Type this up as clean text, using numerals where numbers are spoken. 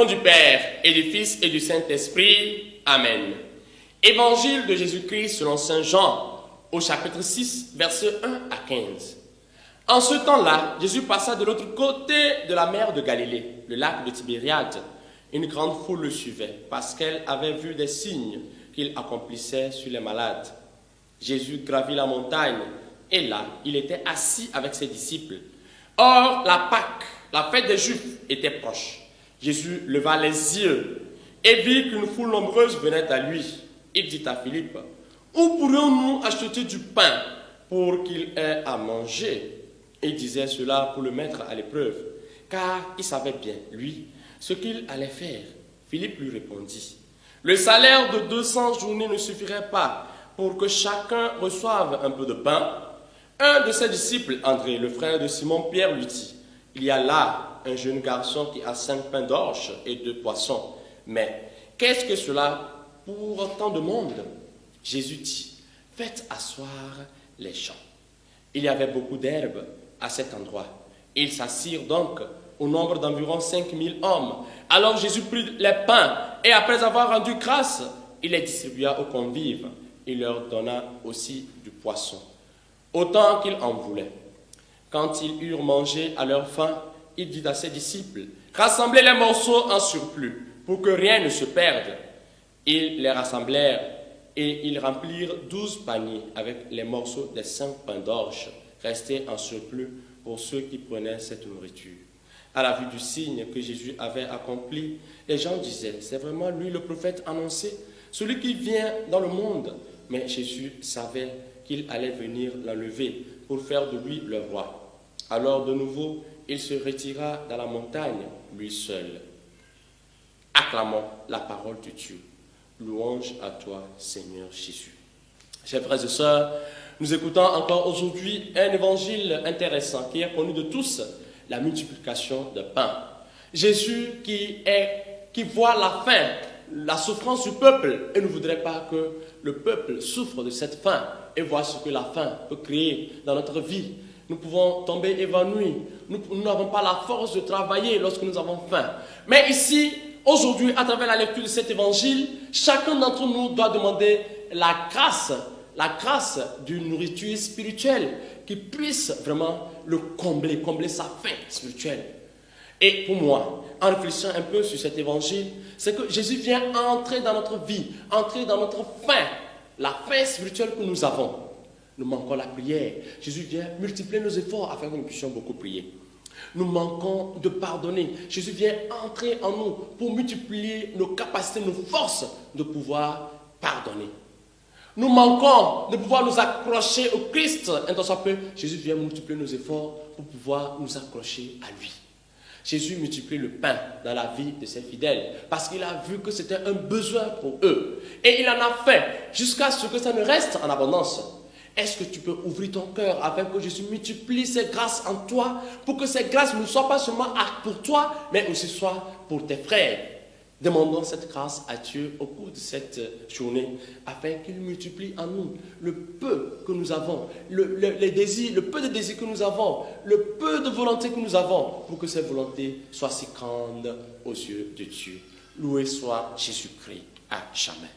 nom du Père, et du Fils, et du Saint-Esprit. Amen. Évangile de Jésus-Christ selon Saint Jean, au chapitre 6, versets 1 à 15. En ce temps-là, Jésus passa de l'autre côté de la mer de Galilée, le lac de Tibériade. Une grande foule le suivait, parce qu'elle avait vu des signes qu'il accomplissait sur les malades. Jésus gravit la montagne, et là, il était assis avec ses disciples. Or, la Pâque, la fête des Juifs, était proche. Jésus leva les yeux et vit qu'une foule nombreuse venait à lui. Il dit à Philippe, « Où pourrions-nous acheter du pain pour qu'il ait à manger ?» Il disait cela pour le mettre à l'épreuve, car il savait bien, lui, ce qu'il allait faire. Philippe lui répondit, « Le salaire de 200 journées ne suffirait pas pour que chacun reçoive un peu de pain. » Un de ses disciples, André, le frère de Simon-Pierre, lui dit, « Il y a là un jeune garçon qui a 5 pains d'orge et 2 poissons. Mais qu'est-ce que cela pour tant de monde ?» Jésus dit, « Faites asseoir les gens. » Il y avait beaucoup d'herbes à cet endroit. Ils s'assirent donc au nombre d'environ 5000 hommes. Alors Jésus prit les pains et après avoir rendu grâce, il les distribua aux convives. Il leur donna aussi du poisson, autant qu'ils en voulaient. Quand ils eurent mangé à leur faim, il dit à ses disciples, « Rassemblez les morceaux en surplus, pour que rien ne se perde. » Ils les rassemblèrent, et ils remplirent 12 paniers avec les morceaux des 5 pains d'orge, restés en surplus pour ceux qui prenaient cette nourriture. À la vue du signe que Jésus avait accompli, les gens disaient, « C'est vraiment lui le prophète annoncé, celui qui vient dans le monde. » Mais Jésus savait qu'il allait venir l'enlever pour faire de lui le roi. Alors de nouveau, il se retira dans la montagne, lui seul. Acclamons la parole de Dieu. Louange à toi, Seigneur Jésus. Chers frères et sœurs, nous écoutons encore aujourd'hui un évangile intéressant qui est connu de tous, la multiplication de pain. Jésus qui voit la faim, la souffrance du peuple, et ne voudrait pas que le peuple souffre de cette faim et voit ce que la faim peut créer dans notre vie. Nous pouvons tomber évanouis. Nous n'avons pas la force de travailler lorsque nous avons faim. Mais ici, aujourd'hui, à travers la lecture de cet évangile, chacun d'entre nous doit demander la grâce d'une nourriture spirituelle qui puisse vraiment le combler sa faim spirituelle. Et pour moi, en réfléchissant un peu sur cet évangile, c'est que Jésus vient entrer dans notre vie, entrer dans notre faim, la faim spirituelle que nous avons. Nous manquons la prière. Jésus vient multiplier nos efforts afin que nous puissions beaucoup prier. Nous manquons de pardonner. Jésus vient entrer en nous pour multiplier nos capacités, nos forces de pouvoir pardonner. Nous manquons de pouvoir nous accrocher au Christ. Un temps soit peu, Jésus vient multiplier nos efforts pour pouvoir nous accrocher à lui. Jésus multiplie le pain dans la vie de ses fidèles parce qu'il a vu que c'était un besoin pour eux. Et il en a fait jusqu'à ce que ça ne reste en abondance. Est-ce que tu peux ouvrir ton cœur afin que Jésus multiplie ses grâces en toi pour que ces grâces ne soient pas seulement pour toi, mais aussi soient pour tes frères? Demandons cette grâce à Dieu au cours de cette journée afin qu'il multiplie en nous le peu que nous avons, les désirs, le peu de désirs que nous avons, le peu de volonté que nous avons pour que cette volonté soit si grande aux yeux de Dieu. Loué soit Jésus-Christ à jamais.